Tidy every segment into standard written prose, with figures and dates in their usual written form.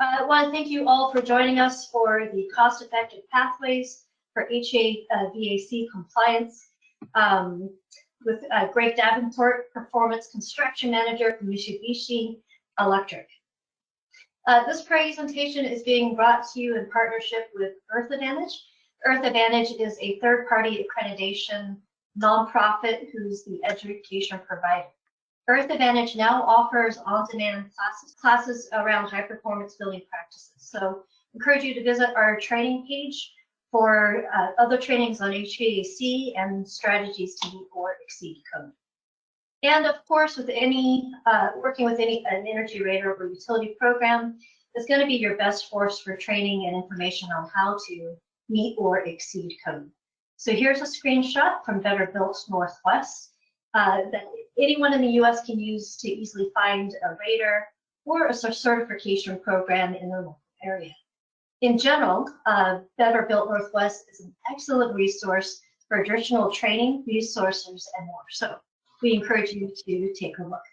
I want to thank you all for joining us for the cost-effective pathways for HVAC compliance with Greg Davenport, Performance Construction Manager from Mitsubishi Electric. This presentation is being brought to you in partnership with Earth Advantage. Earth Advantage is a third-party accreditation nonprofit who's the education provider. Earth Advantage now offers on-demand classes around high-performance building practices. So I encourage you to visit our training page for other trainings on HVAC and strategies to meet or exceed code. And of course, with any working with an energy rater or utility program is going to be your best source for training and information on how to meet or exceed code. So here's a screenshot from Better Built Northwest that anyone in the U.S. can use to easily find a rater or a certification program in their local area. In general, Better Built Northwest is an excellent resource for additional training, resources, and more. So we encourage you to take a look.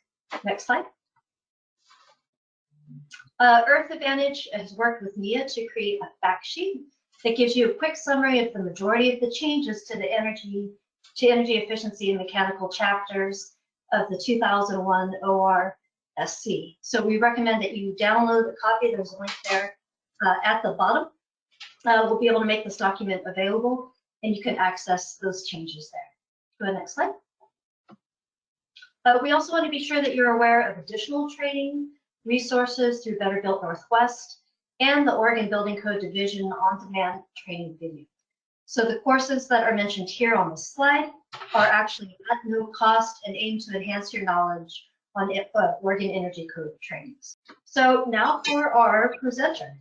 Next slide. Earth Advantage has worked with Mia to create a fact sheet that gives you a quick summary of the majority of the changes to the energy efficiency and mechanical chapters of the 2001 ORSC. So we recommend that you download the copy. There's a link there at the bottom. We'll be able to make this document available, and you can access those changes there. Go to the next slide. We also want to be sure that you're aware of additional training resources through Better Built Northwest and the Oregon Building Code Division on-demand training video. So the courses that are mentioned here on the slide are actually at no cost and aim to enhance your knowledge on Oregon Energy Code trainings. So now for our presenter.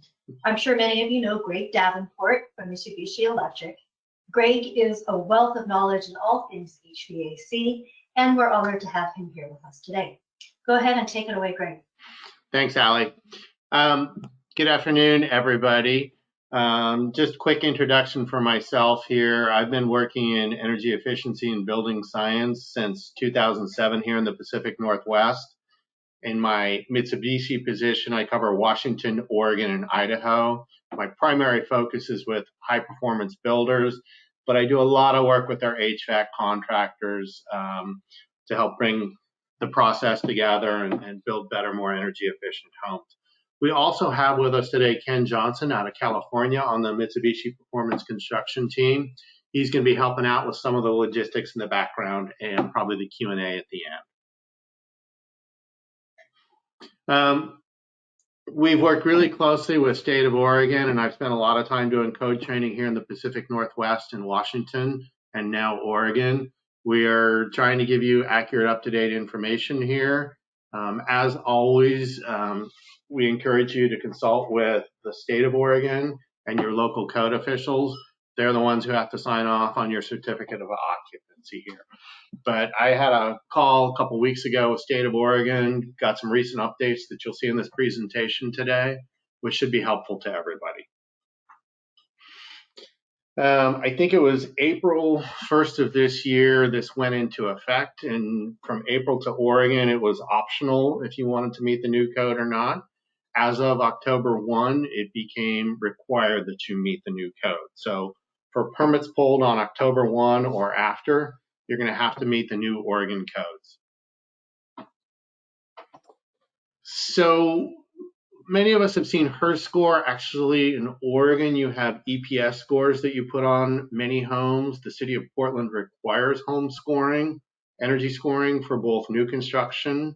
I'm sure many of you know Greg Davenport from Mitsubishi Electric. Greg is a wealth of knowledge in all things HVAC, and we're honored to have him here with us today. Go ahead and take it away, Greg. Thanks, Allie. Good afternoon, everybody. Just a quick introduction for myself here. I've been working in energy efficiency and building science since 2007 here in the Pacific Northwest. In my Mitsubishi position, I cover Washington, Oregon, and Idaho. My primary focus is with high-performance builders, but I do a lot of work with our HVAC contractors to help bring the process together and build better, more energy-efficient homes. We also have with us today Ken Johnson out of California on the Mitsubishi Performance Construction team. He's going to be helping out with some of the logistics in the background and probably the Q&A at the end. We've worked really closely with State of Oregon, and I've spent a lot of time doing code training here in the Pacific Northwest in Washington and now Oregon. We are trying to give you accurate, up-to-date information here. As always, we encourage you to consult with the State of Oregon and your local code officials. They're the ones who have to sign off on your certificate of occupancy here. But I had a call a couple weeks ago with State of Oregon, got some recent updates that you'll see in this presentation today, which should be helpful to everybody. I think it was April 1st of this year, this went into effect, and from April to Oregon, it was optional if you wanted to meet the new code or not. As of October 1, it became required that you meet the new code. So for permits pulled on October 1 or after, you're going to have to meet the new Oregon codes. So many of us have seen HERS score. Actually, in Oregon, you have EPS scores that you put on many homes. The city of Portland requires home scoring, energy scoring for both new construction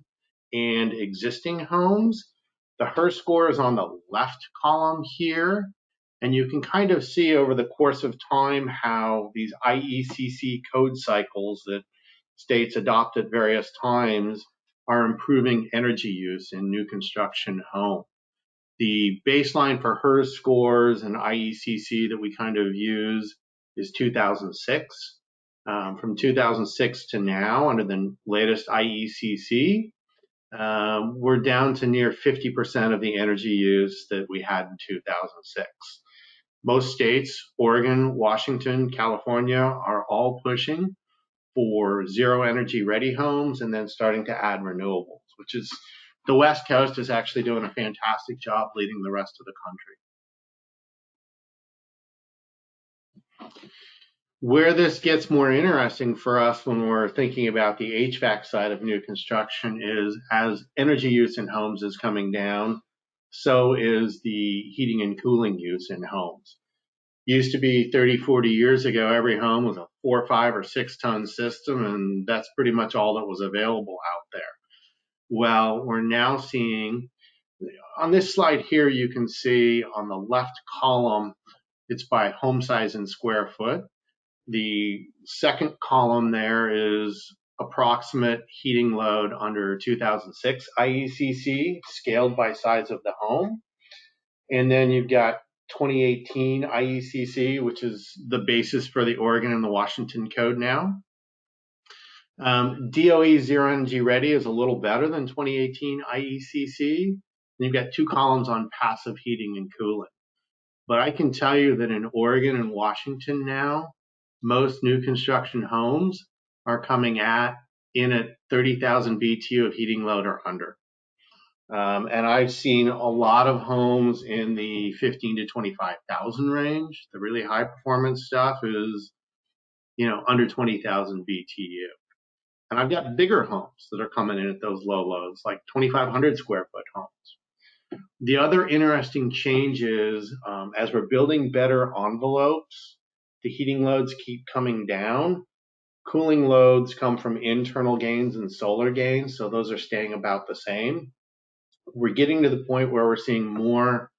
and existing homes. The HERS score is on the left column here, and you can kind of see over the course of time how these IECC code cycles that states adopt at various times are improving energy use in new construction homes. The baseline for HERS scores and IECC that we kind of use is 2006. From 2006 to now, under the latest IECC, we're down to near 50% of the energy use that we had in 2006. Most states, Oregon, Washington, California, are all pushing for zero energy ready homes and then starting to add renewables, which is the West Coast is actually doing a fantastic job leading the rest of the country. Where this gets more interesting for us when we're thinking about the HVAC side of new construction is as energy use in homes is coming down, so is the heating and cooling use in homes. Used to be 30, 40 years ago, every home was a 4, 5, or 6 ton system, and that's pretty much all that was available out there. Well, we're now seeing, on this slide here, you can see on the left column, it's by home size in square foot. The second column there is approximate heating load under 2006 IECC, scaled by size of the home. And then you've got 2018 IECC, which is the basis for the Oregon and the Washington code now. DOE Zero Energy Ready is a little better than 2018 IECC. And you've got 2 columns on passive heating and cooling. But I can tell you that in Oregon and Washington now, most new construction homes are coming in at 30,000 BTU of heating load or under. And I've seen a lot of homes in the 15 to 25,000 range. The really high performance stuff is, under 20,000 BTU. And I've got bigger homes that are coming in at those low loads, like 2,500 square foot homes. The other interesting change is as we're building better envelopes, the heating loads keep coming down. Cooling loads come from internal gains and solar gains, so those are staying about the same. We're getting to the point where we're seeing more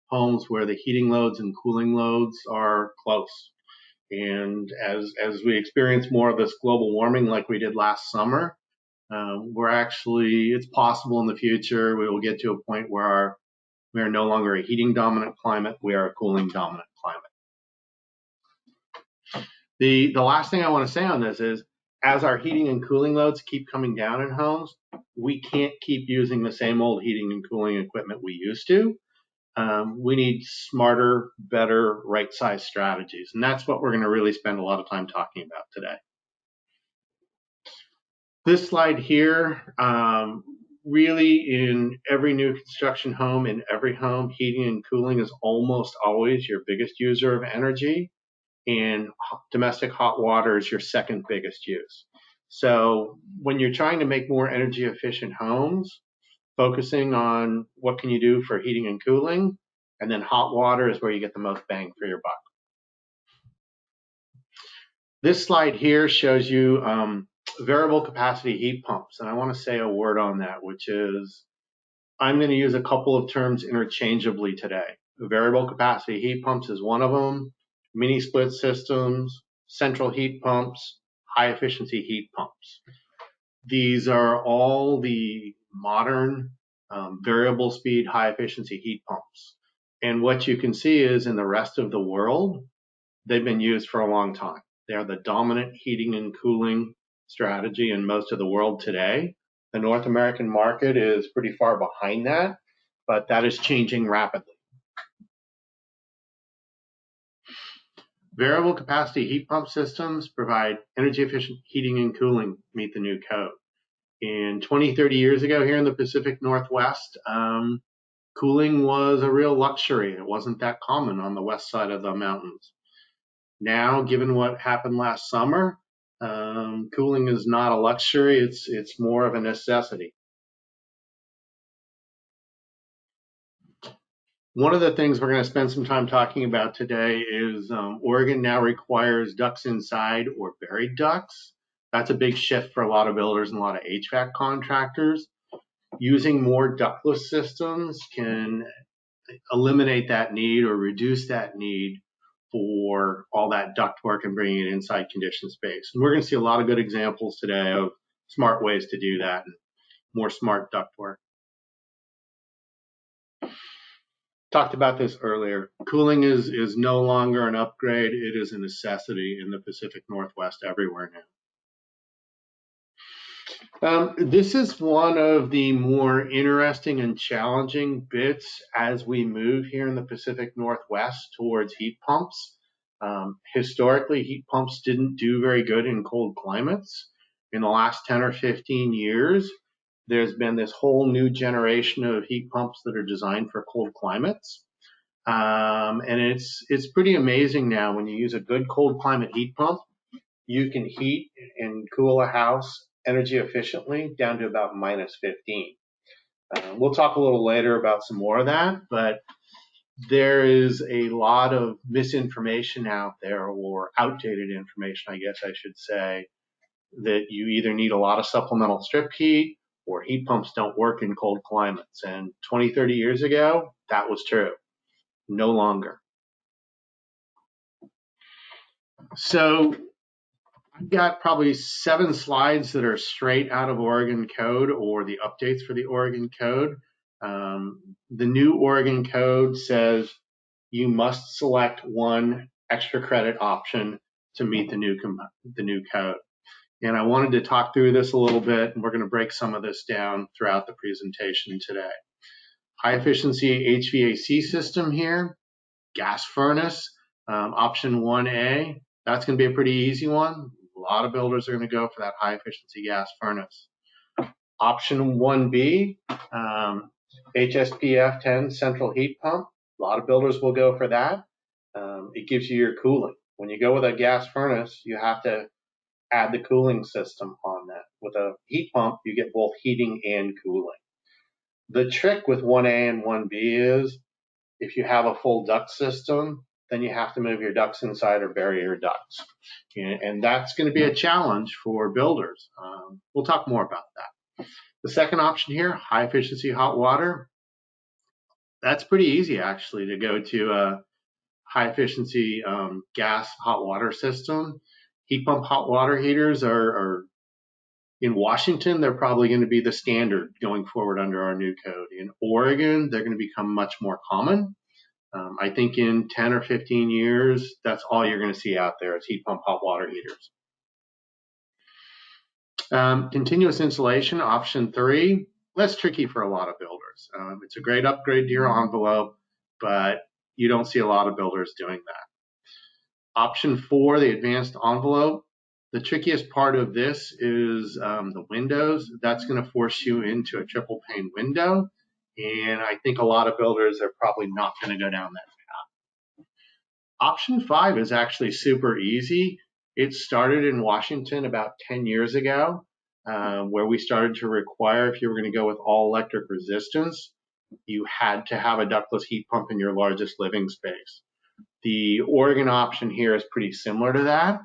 homes where the heating loads and cooling loads are close. And as we experience more of this global warming like we did last summer, it's possible in the future we will get to a point where we are no longer a heating dominant climate, we are a cooling dominant climate. The last thing I want to say on this is, as our heating and cooling loads keep coming down in homes, we can't keep using the same old heating and cooling equipment we used to. We need smarter, better, right-sized strategies. And that's what we're going to really spend a lot of time talking about today. This slide here, really in every new construction home, in every home, heating and cooling is almost always your biggest user of energy. And domestic hot water is your second biggest use. So when you're trying to make more energy efficient homes, focusing on what can you do for heating and cooling, and then hot water is where you get the most bang for your buck. This slide here shows you variable capacity heat pumps, and I want to say a word on that, which is I'm going to use a couple of terms interchangeably today. Variable capacity heat pumps is one of them. Mini split systems, central heat pumps, high efficiency heat pumps. These are all the modern variable speed, high efficiency heat pumps. And what you can see is in the rest of the world, they've been used for a long time. They are the dominant heating and cooling strategy in most of the world today. The North American market is pretty far behind that, but that is changing rapidly. Variable capacity heat pump systems provide energy efficient heating and cooling to meet the new code. And 20, 30 years ago here in the Pacific Northwest, cooling was a real luxury. It wasn't that common on the west side of the mountains. Now, given what happened last summer, cooling is not a luxury, it's more of a necessity. One of the things we're going to spend some time talking about today is Oregon now requires ducts inside or buried ducts. That's a big shift for a lot of builders and a lot of HVAC contractors. Using more ductless systems can eliminate that need or reduce that need for all that ductwork and bringing it inside conditioned space. And we're going to see a lot of good examples today of smart ways to do that and more smart ductwork. Talked about this earlier. Cooling is no longer an upgrade. It is a necessity in the Pacific Northwest everywhere now. This is one of the more interesting and challenging bits as we move here in the Pacific Northwest towards heat pumps. Historically, heat pumps didn't do very good in cold climates. In the last 10 or 15 years, there's been this whole new generation of heat pumps that are designed for cold climates. And it's pretty amazing now when you use a good cold climate heat pump, you can heat and cool a house energy efficiently down to about -15. We'll talk a little later about some more of that, but there is a lot of misinformation out there, or outdated information, I guess I should say, that you either need a lot of supplemental strip heat or heat pumps don't work in cold climates. And 20, 30 years ago, that was true. No longer. So I've got probably 7 slides that are straight out of Oregon Code or the updates for the Oregon Code. The new Oregon Code says you must select one extra credit option to meet the new code. And I wanted to talk through this a little bit, and we're going to break some of this down throughout the presentation today. High efficiency HVAC system here, gas furnace, option 1A. That's going to be a pretty easy one. A lot of builders are going to go for that high efficiency gas furnace. Option 1B, HSPF 10 central heat pump. A lot of builders will go for that. It gives you your cooling. When you go with a gas furnace, you have to add the cooling system on that. With a heat pump, you get both heating and cooling. The trick with 1A and 1B is if you have a full duct system, then you have to move your ducts inside or bury your ducts. And that's going to be a challenge for builders. We'll talk more about that. The second option here, high efficiency hot water. That's pretty easy actually to go to a high efficiency gas hot water system. Heat pump hot water heaters are in Washington, they're probably going to be the standard going forward under our new code. In Oregon, they're going to become much more common. I think in 10 or 15 years, that's all you're going to see out there is heat pump hot water heaters. Continuous insulation, option 3, that's tricky for a lot of builders. It's a great upgrade to your envelope, but you don't see a lot of builders doing that. Option 4, the advanced envelope. The trickiest part of this is the windows. That's going to force you into a triple pane window. And I think a lot of builders are probably not going to go down that path. Option 5 is actually super easy. It started in Washington about 10 years ago, where we started to require if you were going to go with all electric resistance, you had to have a ductless heat pump in your largest living space. The Oregon option here is pretty similar to that.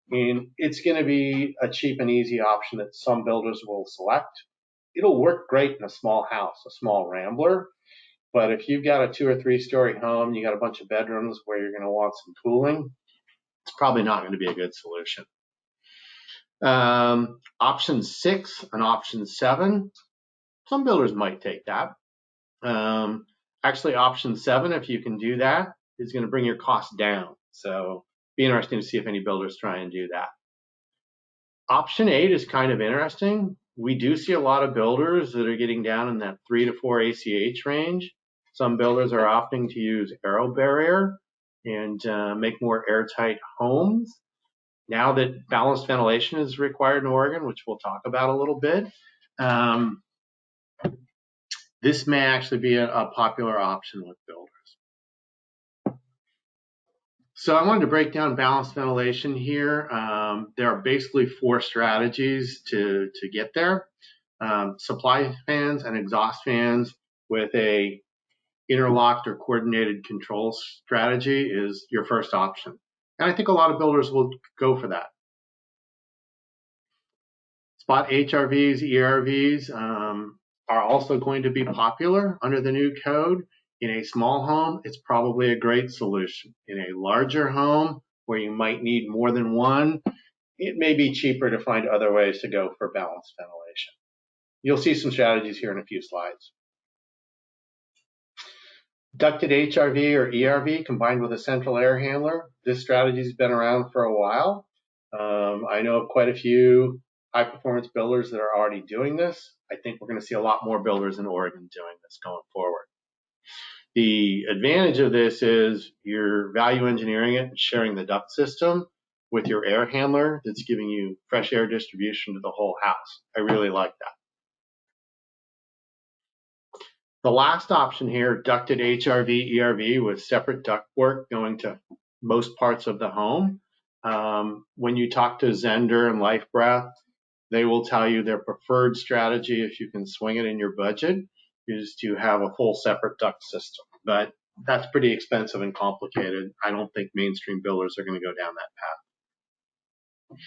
And it's going to be a cheap and easy option that some builders will select. It'll work great in a small house, a small rambler. But if you've got a 2 or 3 story home, you got a bunch of bedrooms where you're going to want some cooling, it's probably not going to be a good solution. Option 6 and option 7, some builders might take that. Actually, option 7, if you can do that, is going to bring your costs down. So be interesting to see if any builders try and do that. Option 8 is kind of interesting. We do see a lot of builders that are getting down in that 3 to 4 ACH range. Some builders are opting to use aero barrier and make more airtight homes. Now that balanced ventilation is required in Oregon, which we'll talk about a little bit, this may actually be a popular option with builders. So I wanted to break down balanced ventilation here. There are basically 4 strategies to get there. Supply fans and exhaust fans with a interlocked or coordinated control strategy is your first option. And I think a lot of builders will go for that. Spot HRVs, ERVs are also going to be popular under the new code. In a small home, it's probably a great solution. In a larger home where you might need more than one, it may be cheaper to find other ways to go for balanced ventilation. You'll see some strategies here in a few slides. Ducted HRV or ERV combined with a central air handler. This strategy has been around for a while. I know of quite a few high-performance builders that are already doing this. I think we're going to see a lot more builders in Oregon doing this going forward. The advantage of this is you're value engineering it and sharing the duct system with your air handler that's giving you fresh air distribution to the whole house. I really like that. The last option here, ducted HRV, ERV with separate ductwork going to most parts of the home. When you talk to Zender and Life Breath, they will tell you their preferred strategy, if you can swing it in your budget, is to have a full separate duct system. But that's pretty expensive and complicated. I don't think mainstream builders are going to go down that path.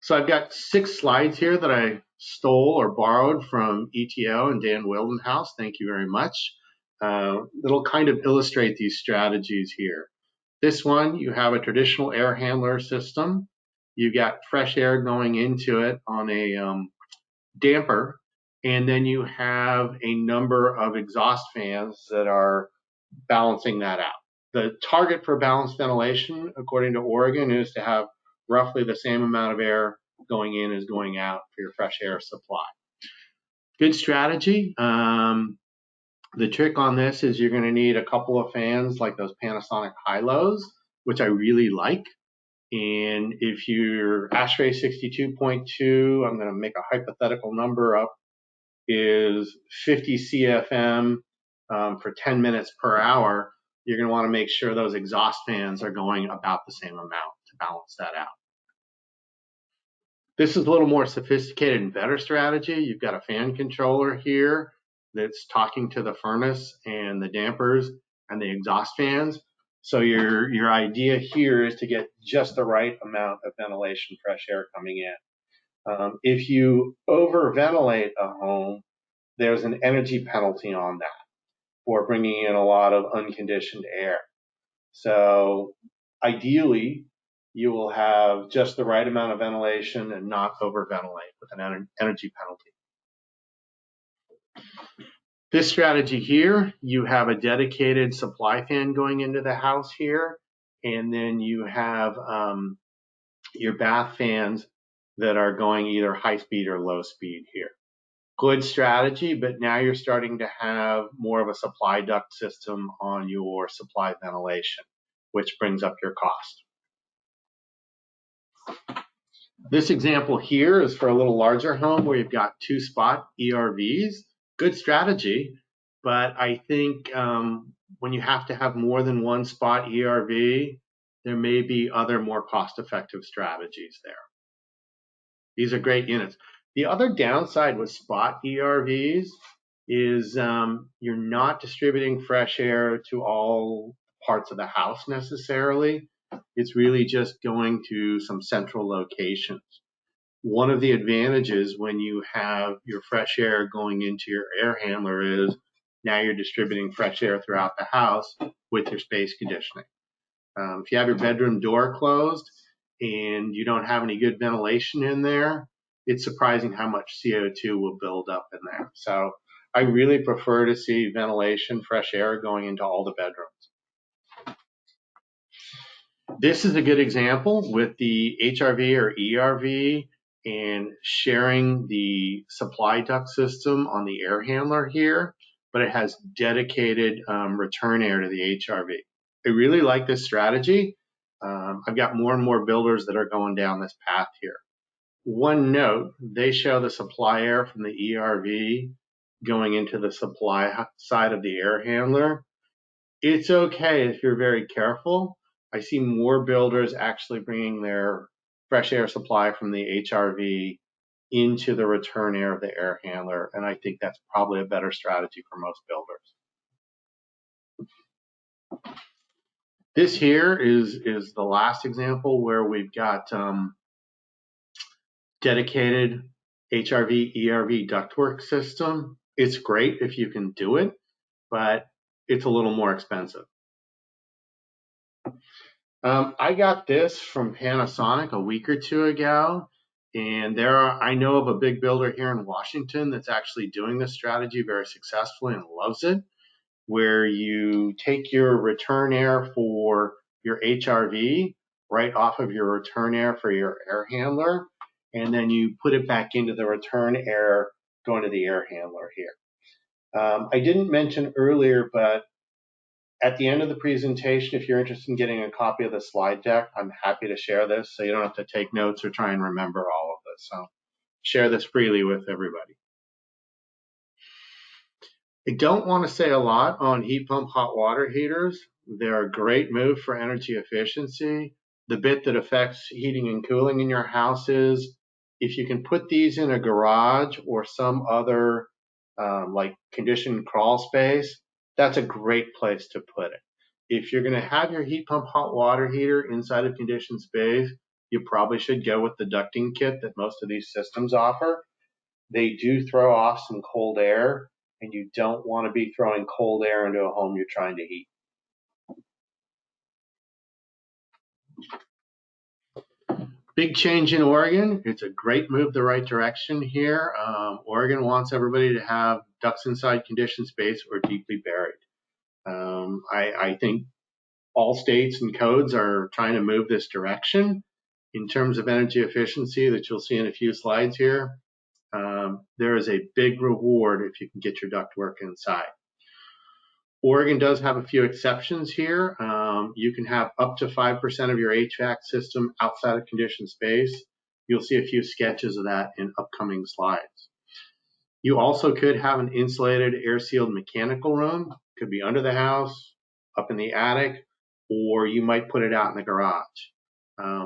So I've got 6 slides here that I stole or borrowed from ETO and Dan Wildenhouse. Thank you very much. It'll kind of illustrate these strategies here. This one, you have a traditional air handler system. You got fresh air going into it on a damper, and then you have a number of exhaust fans that are balancing that out. The target for balanced ventilation, according to Oregon, is to have roughly the same amount of air going in as going out for your fresh air supply. Good strategy. The trick on this is you're going to need a couple of fans like those Panasonic high-lows, which I really like. And if your ASHRAE 62.2, I'm going to make a hypothetical number up, is 50 CFM for 10 minutes per hour, you're going to want to make sure those exhaust fans are going about the same amount to balance that out. This is a little more sophisticated and better strategy. You've got a fan controller here that's talking to the furnace and the dampers and the exhaust fans. So your idea here is to get just the right amount of ventilation, fresh air coming in. If you over-ventilate a home, there's an energy penalty on that for bringing in a lot of unconditioned air. So ideally, you will have just the right amount of ventilation and not over-ventilate with an energy penalty. This strategy here, you have a dedicated supply fan going into the house here, and then you have your bath fans that are going either high speed or low speed here. Good strategy, but now you're starting to have more of a supply duct system on your supply ventilation, which brings up your cost. This example here is for a little larger home where you've got 2-spot ERVs. Good strategy, but I think when you have to have more than 1 spot ERV, there may be other more cost-effective strategies there. These are great units. The other downside with spot ERVs is you're not distributing fresh air to all parts of the house necessarily. It's really just going to some central locations. One of the advantages when you have your fresh air going into your air handler is now you're distributing fresh air throughout the house with your space conditioning. If you have your bedroom door closed and you don't have any good ventilation in there, it's surprising how much CO2 will build up in there. So I really prefer to see ventilation, fresh air going into all the bedrooms. This is a good example with the HRV or ERV and sharing the supply duct system on the air handler here, but it has dedicated return air to the HRV. I really like this strategy. I've got more and more builders that are going down this path here. One note, they show the supply air from the ERV going into the supply side of the air handler. It's okay if you're very careful. I see more builders actually bringing their fresh air supply from the HRV into the return air of the air handler, and I think that's probably a better strategy for most builders. This here is the last example where we've got dedicated HRV, ERV ductwork system. It's great if you can do it, but it's a little more expensive. I got this from Panasonic a week or 2 ago, and I know of a big builder here in Washington that's actually doing this strategy very successfully and loves it, where you take your return air for your HRV right off of your return air for your air handler, and then you put it back into the return air going to the air handler here. I didn't mention earlier, but at the end of the presentation, if you're interested in getting a copy of the slide deck, I'm happy to share this so you don't have to take notes or try and remember all of this. So share this freely with everybody. I don't want to say a lot on heat pump hot water heaters. They're a great move for energy efficiency. The bit that affects heating and cooling in your house is if you can put these in a garage or some other like conditioned crawl space, that's a great place to put it. If you're going to have your heat pump hot water heater inside a conditioned space, you probably should go with the ducting kit that most of these systems offer. They do throw off some cold air, and you don't want to be throwing cold air into a home you're trying to heat. Big change in Oregon. It's a great move the right direction here. Oregon wants everybody to have ducts inside conditioned space or deeply buried. I think all states and codes are trying to move this direction. In terms of energy efficiency that you'll see in a few slides here, there is a big reward if you can get your ductwork inside. Oregon does have a few exceptions here. You can have up to 5% of your HVAC system outside of conditioned space. You'll see a few sketches of that in upcoming slides. You also could have an insulated air-sealed mechanical room. Could be under the house, up in the attic, or you might put it out in the garage.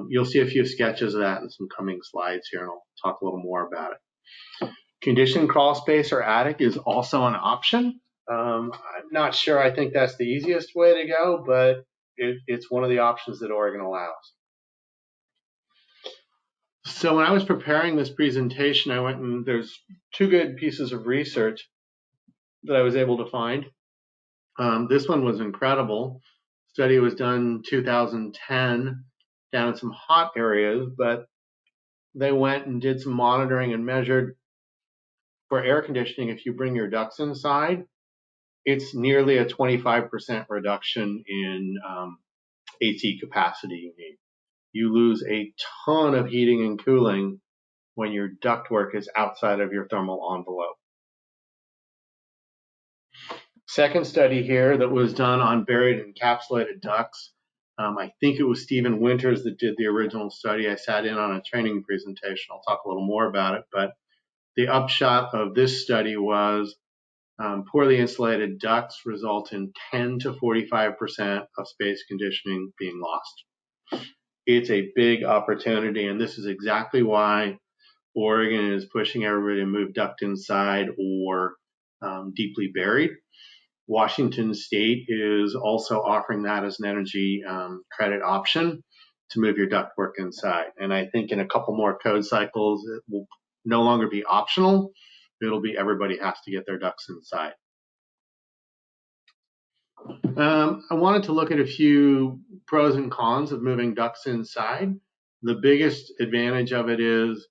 You'll see a few sketches of that in some coming slides here, and I'll talk a little more about it. Conditioned crawl space or attic is also an option. I'm not sure I think that's the easiest way to go, but it's one of the options that Oregon allows. So when I was preparing this presentation, I went and there's two good pieces of research that I was able to find. This one was incredible. Study was done in 2010 down in some hot areas, but they went and did some monitoring and measured for air conditioning. If you bring your ducts inside, it's nearly a 25% reduction in AC capacity you need. You lose a ton of heating and cooling when your ductwork is outside of your thermal envelope. Second study here that was done on buried encapsulated ducts. I think it was Stephen Winters that did the original study. I sat in on a training presentation. I'll talk a little more about it, but the upshot of this study was poorly insulated ducts result in 10 to 45% of space conditioning being lost. It's a big opportunity, and this is exactly why Oregon is pushing everybody to move duct inside or deeply buried. Washington State is also offering that as an energy credit option to move your ductwork inside. And I think in a couple more code cycles, it will no longer be optional. It'll be everybody has to get their ducts inside. I wanted to look at a few pros and cons of moving ducts inside. The biggest advantage of it is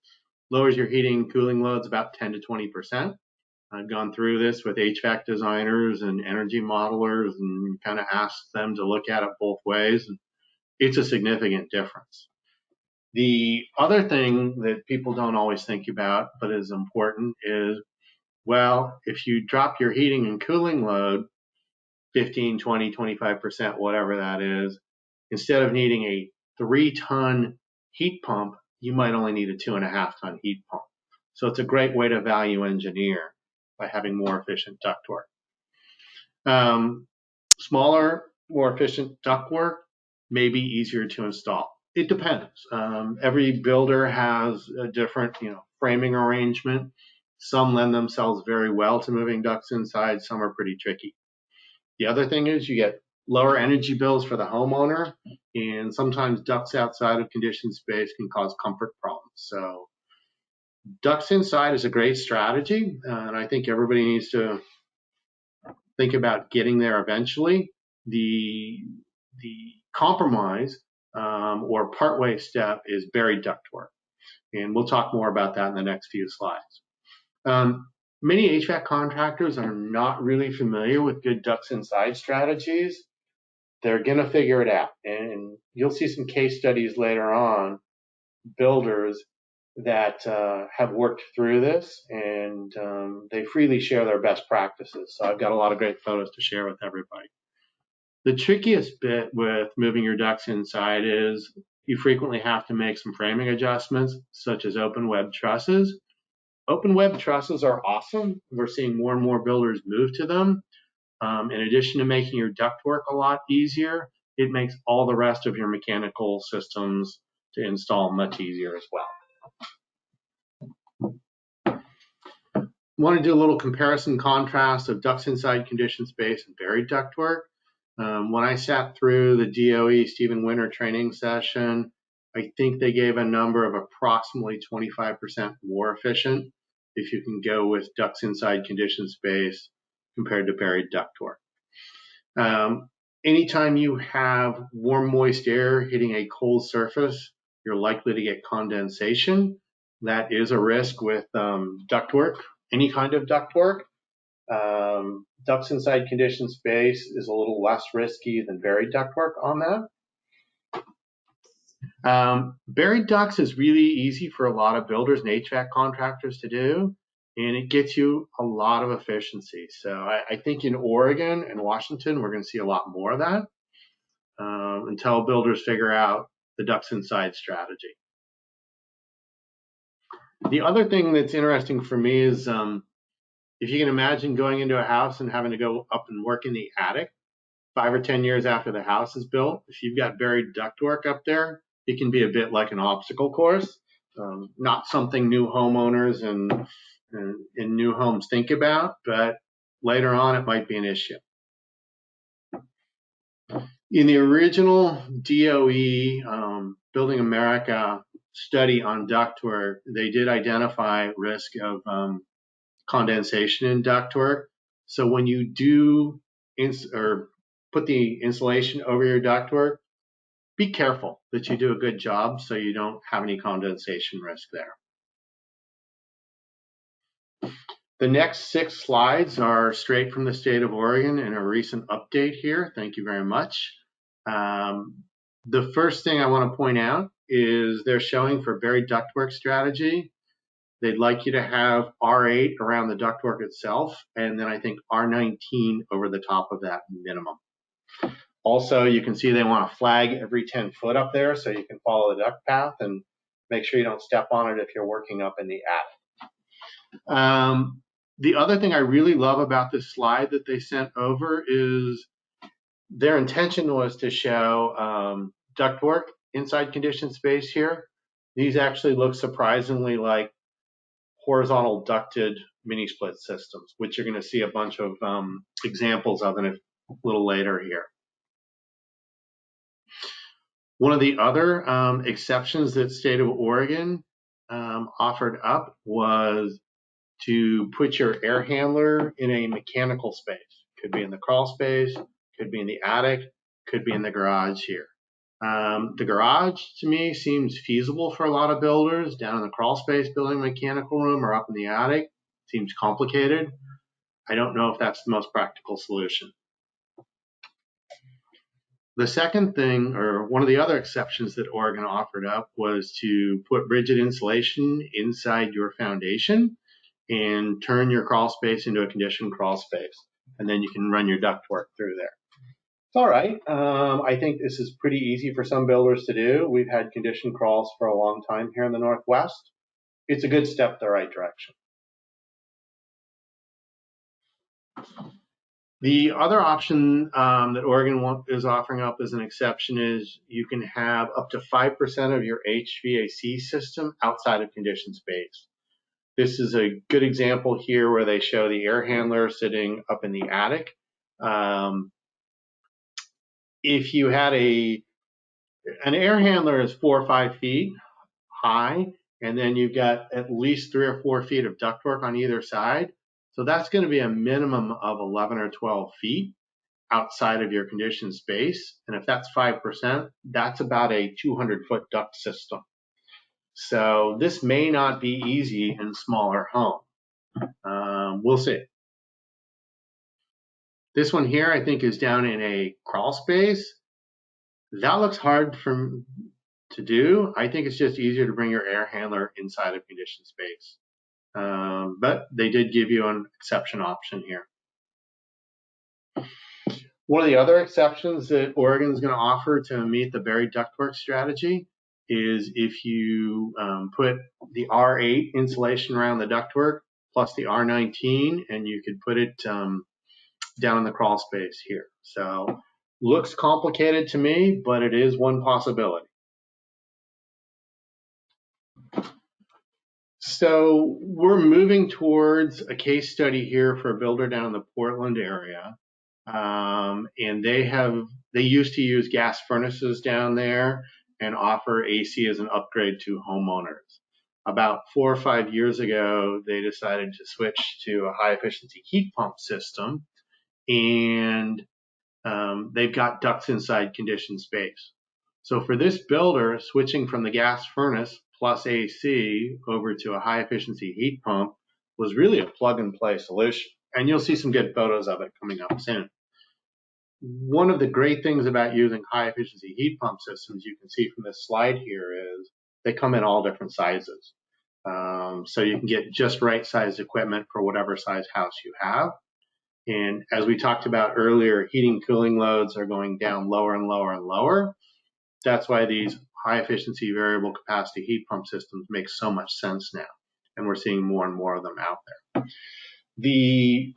lowers your heating and cooling loads about 10 to 20%. I've gone through this with HVAC designers and energy modelers and kind of asked them to look at it both ways. And it's a significant difference. The other thing that people don't always think about, but is important, is, well, if you drop your heating and cooling load 15, 20, 25%, whatever that is, instead of needing a 3-ton heat pump, you might only need a 2.5-ton heat pump. So it's a great way to value engineer by having more efficient ductwork. Smaller, more efficient ductwork may be easier to install. It depends. Every builder has a different, framing arrangement. Some lend themselves very well to moving ducts inside. Some are pretty tricky. The other thing is you get lower energy bills for the homeowner, and sometimes ducts outside of conditioned space can cause comfort problems. So ducts inside is a great strategy, and I think everybody needs to think about getting there eventually. The compromise or partway step is buried ductwork, and we'll talk more about that in the next few slides. Many HVAC contractors are not really familiar with good ducts inside strategies. They're going to figure it out, and you'll see some case studies later on, builders that have worked through this, and they freely share their best practices. So I've got a lot of great photos to share with everybody. The trickiest bit with moving your ducts inside is you frequently have to make some framing adjustments, such as open web trusses. Open web trusses are awesome. We're seeing more and more builders move to them. In addition to making your ductwork a lot easier, it makes all the rest of your mechanical systems to install much easier as well. Want to do a little comparison contrast of ducts inside conditioned space and buried ductwork. When I sat through the DOE Stephen Winter training session, I think they gave a number of approximately 25% more efficient if you can go with ducts inside conditioned space compared to buried ductwork. Anytime you have warm, moist air hitting a cold surface, you're likely to get condensation. That is a risk with ductwork, any kind of ductwork. Ducts inside conditioned space is a little less risky than buried ductwork on that. Buried ducts is really easy for a lot of builders and HVAC contractors to do, and it gets you a lot of efficiency. So I think in Oregon and Washington, we're going to see a lot more of that until builders figure out the ducts inside strategy. The other thing that's interesting for me is if you can imagine going into a house and having to go up and work in the attic 5 or 10 years after the house is built, if you've got buried ductwork up there, it can be a bit like an obstacle course. Not something new homeowners and new homes think about, but later on it might be an issue. In the original DOE Building America study on ductwork, they did identify risk of condensation in ductwork. So when you do put the insulation over your ductwork, be careful that you do a good job so you don't have any condensation risk there. The next 6 slides are straight from the state of Oregon and a recent update here. Thank you very much. The first thing I want to point out is they're showing for buried ductwork strategy. They'd like you to have R8 around the ductwork itself, and then I think R19 over the top of that minimum. Also, you can see they want to flag every 10 foot up there so you can follow the duct path and make sure you don't step on it if you're working up in the attic. The other thing I really love about this slide that they sent over is their intention was to show ductwork inside conditioned space here. These actually look surprisingly like horizontal ducted mini split systems, which you're going to see a bunch of examples of in a little later here. One of the other exceptions that state of Oregon offered up was to put your air handler in a mechanical space. Could be in the crawl space, could be in the attic, could be in the garage here. The garage, to me, seems feasible for a lot of builders. Down in the crawl space, building a mechanical room, or up in the attic, seems complicated. I don't know if that's the most practical solution. The second thing, or one of the other exceptions that Oregon offered up, was to put rigid insulation inside your foundation and turn your crawl space into a conditioned crawl space. And then you can run your ductwork through there. It's all right. I think this is pretty easy for some builders to do. We've had conditioned crawls for a long time here in the Northwest. It's a good step the right direction. The other option that Oregon is offering up as an exception is you can have up to 5% of your HVAC system outside of conditioned space. This is a good example here where they show the air handler sitting up in the attic. If you had an air handler is 4 or 5 feet high, and then you've got at least 3 or 4 feet of ductwork on either side. So that's going to be a minimum of 11 or 12 feet outside of your conditioned space. And if that's 5%, that's about a 200-foot duct system. So this may not be easy in smaller homes. We'll see. This one here, I think, is down in a crawl space. That looks hard to do. I think it's just easier to bring your air handler inside of conditioned space. But they did give you an exception option here. One of the other exceptions that Oregon is going to offer to meet the buried ductwork strategy is if you put the R8 insulation around the ductwork plus the R19, and you could put it down in the crawl space here. So looks complicated to me, but it is one possibility. So we're moving towards a case study here for a builder down in the Portland area. And they used to use gas furnaces down there and offer AC as an upgrade to homeowners. About 4 or 5 years ago, they decided to switch to a high efficiency heat pump system, and they've got ducts inside conditioned space. So for this builder, switching from the gas furnace plus AC over to a high efficiency heat pump was really a plug and play solution. And you'll see some good photos of it coming up soon. One of the great things about using high efficiency heat pump systems, you can see from this slide here, is they come in all different sizes. So you can get just right sized equipment for whatever size house you have. And as we talked about earlier, heating and cooling loads are going down lower and lower and lower. That's why these high efficiency variable capacity heat pump systems make so much sense now. And we're seeing more and more of them out there. The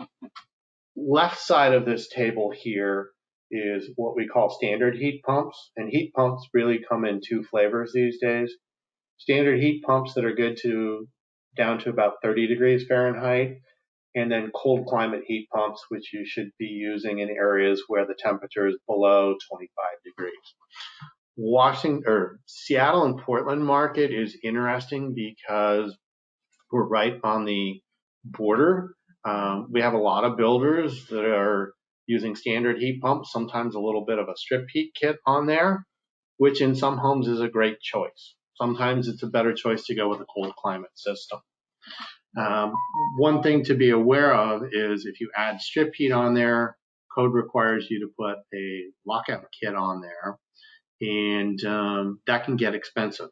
left side of this table here is what we call standard heat pumps. And heat pumps really come in 2 flavors these days. Standard heat pumps that are good to down to about 30 degrees Fahrenheit, and then cold climate heat pumps, which you should be using in areas where the temperature is below 25 degrees. Seattle and Portland market is interesting because we're right on the border. We have a lot of builders that are using standard heat pumps, sometimes a little bit of a strip heat kit on there, which in some homes is a great choice. Sometimes it's a better choice to go with a cold climate system. One thing to be aware of is if you add strip heat on there, code requires you to put a lockout kit on there, and that can get expensive.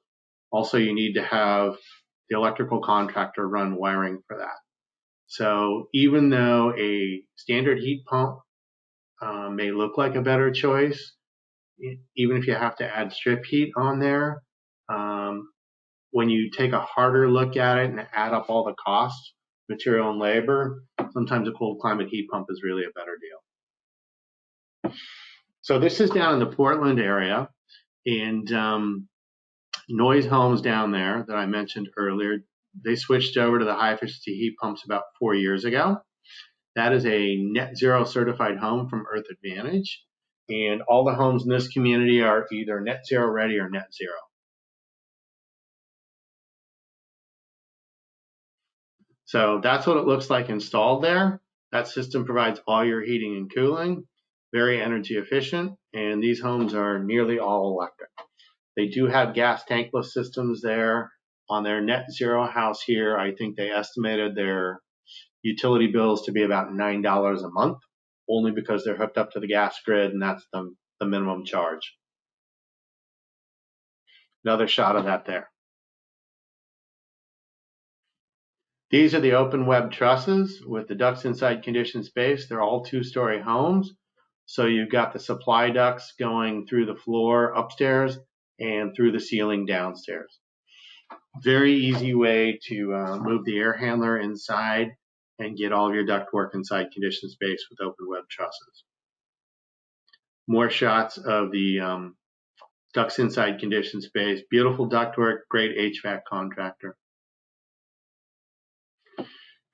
Also, you need to have the electrical contractor run wiring for that. So even though a standard heat pump may look like a better choice, even if you have to add strip heat on there, when you take a harder look at it and add up all the costs, material and labor, sometimes a cold climate heat pump is really a better deal. So this is down in the Portland area, and Noise Homes down there that I mentioned earlier, they switched over to the high efficiency heat pumps about 4 years ago. That is a net zero certified home from Earth Advantage, and all the homes in this community are either net zero ready or net zero. So that's what it looks like installed there. That system provides all your heating and cooling, very energy efficient, and these homes are nearly all electric. They do have gas tankless systems there. On their net zero house here, I think they estimated their utility bills to be about $9 a month, only because they're hooked up to the gas grid, and that's the minimum charge. Another shot of that there. These are the open web trusses with the ducts inside conditioned space. They're all 2-story homes. So you've got the supply ducts going through the floor upstairs and through the ceiling downstairs. Very easy way to move the air handler inside and get all of your ductwork inside conditioned space with open web trusses. More shots of the ducts inside conditioned space. Beautiful ductwork, great HVAC contractor.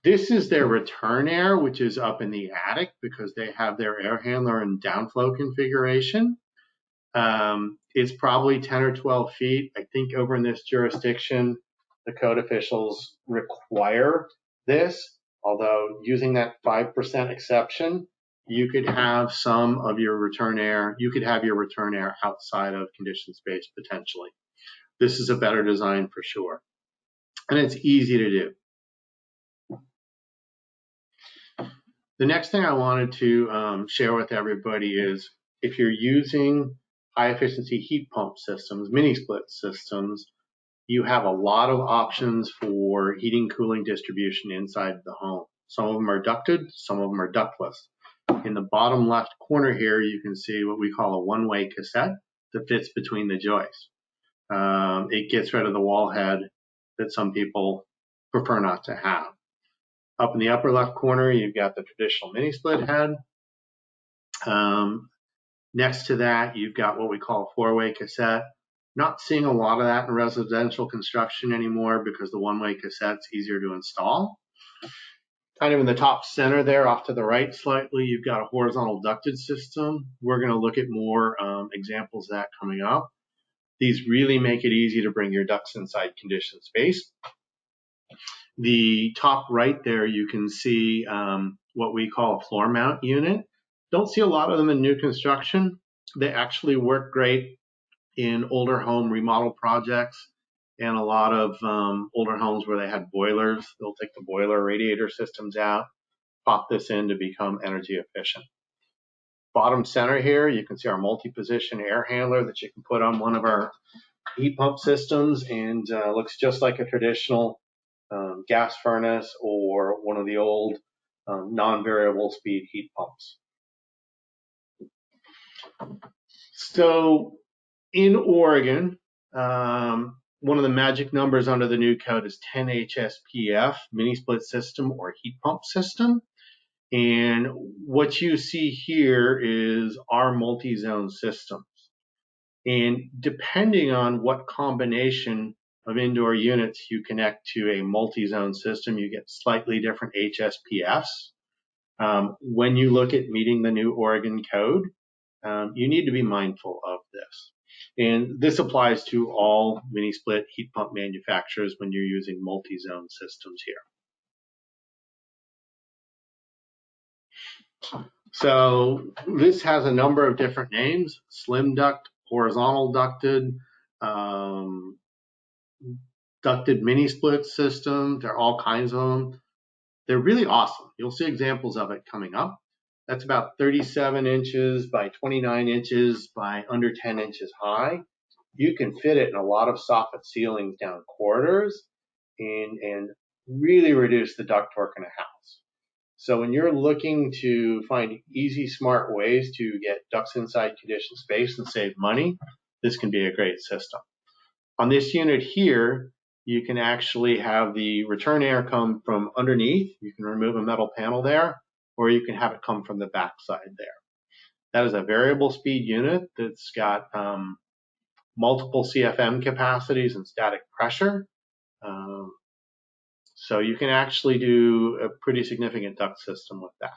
This is their return air, which is up in the attic because they have their air handler in downflow configuration. It's probably 10 or 12 feet. I think over in this jurisdiction, the code officials require this, although using that 5% exception, you could have some of your return air, you could have your return air outside of conditioned space potentially. This is a better design for sure. And it's easy to do. The next thing I wanted to share with everybody is if you're using high efficiency heat pump systems, mini split systems, you have a lot of options for heating, cooling distribution inside the home. Some of them are ducted, some of them are ductless. In the bottom left corner here, you can see what we call a one-way cassette that fits between the joists. It gets rid of the wall head that some people prefer not to have. Up in the upper left corner, you've got the traditional mini split head. Next to that, you've got what we call a four-way cassette. Not seeing a lot of that in residential construction anymore because the one-way cassette's easier to install. Kind of in the top center there, off to the right slightly, you've got a horizontal ducted system. We're going to look at more examples of that coming up. These really make it easy to bring your ducts inside conditioned space. The top right there, you can see what we call a floor mount unit. Don't see a lot of them in new construction. They actually work great in older home remodel projects and a lot of older homes where they had boilers. They'll take the boiler radiator systems out, pop this in to become energy efficient. Bottom center here, you can see our multi-position air handler that you can put on one of our heat pump systems, and looks just like a traditional gas furnace or one of the old non-variable speed heat pumps. So in Oregon, one of the magic numbers under the new code is 10 HSPF, mini split system or heat pump system. And what you see here is our multi-zone systems. And depending on what combination of indoor units you connect to a multi-zone system, you get slightly different HSPFs. When you look at meeting the new Oregon code, you need to be mindful of this. And this applies to all mini split heat pump manufacturers when you're using multi-zone systems here. So this has a number of different names: slim duct, horizontal ducted, ducted mini split system. There are all kinds of them. They're really awesome. You'll see examples of it coming up. That's about 37 inches by 29 inches by under 10 inches high. You can fit it in a lot of soffit ceilings down corridors and really reduce the ductwork in a house. So when you're looking to find easy, smart ways to get ducts inside conditioned space and save money, this can be a great system. On this unit here, you can actually have the return air come from underneath. You can remove a metal panel there, or you can have it come from the back side there. That is a variable speed unit that's got multiple CFM capacities and static pressure. So you can actually do a pretty significant duct system with that.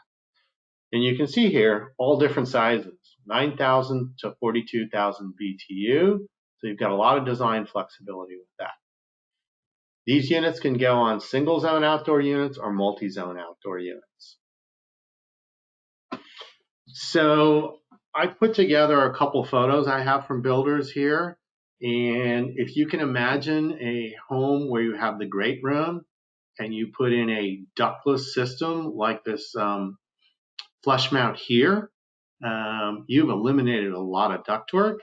And you can see here all different sizes, 9,000 to 42,000 BTU. So you've got a lot of design flexibility with that. These units can go on single zone outdoor units or multi-zone outdoor units. So I put together a couple photos I have from builders here. And if you can imagine a home where you have the great room and you put in a ductless system like this flush mount here, you've eliminated a lot of ductwork.